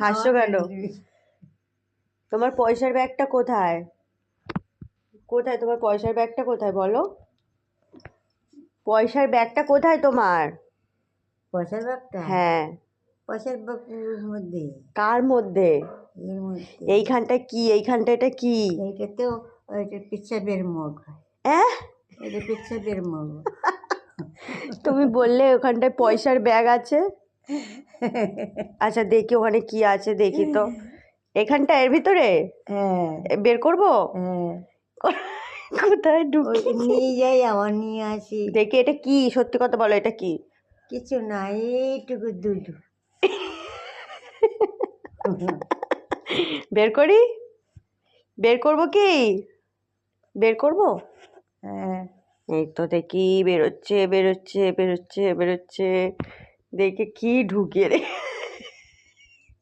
হাসছো কেন? তোমার পয়সার ব্যাগটা কোথায়? কোথায় তোমার পয়সার ব্যাগটা কোথায় বলো? পয়সার ব্যাগটা কোথায় তোমার? পয়সার ব্যাগটা? হ্যাঁ। পয়সার ব্যাগের মধ্যে। কার মধ্যে? এর মধ্যে। এইখানটা কি? এইখানটা এটা কি? এইটা তো ওইটা পেচ্ছাপের মগ। এটা পেচ্ছাপের মগ। তুমি বললে ওখানটায় পয়সার ব্যাগ আছে। আচ্ছা দেখি ওখানে কি আছে, দেখি তো। এখানটা এর ভিতরে হ্যাঁ বের করবো? হ্যাঁ, কোথায় ওই ঢুকি? নিয়ে যাই আবার নিয়ে আসি। দেখি এটা কি, সত্যি কথা বলো, এটা কি? কিছু না, এইটুকু দুধ। বের করি? বের করবো কি? বের করবো? হ্যাঁ, এই তো দেখি বেরোচ্ছে বেরোচ্ছে বেরোচ্ছে বেরোচ্ছে। দেখে কি ঢুকিয়ে রে।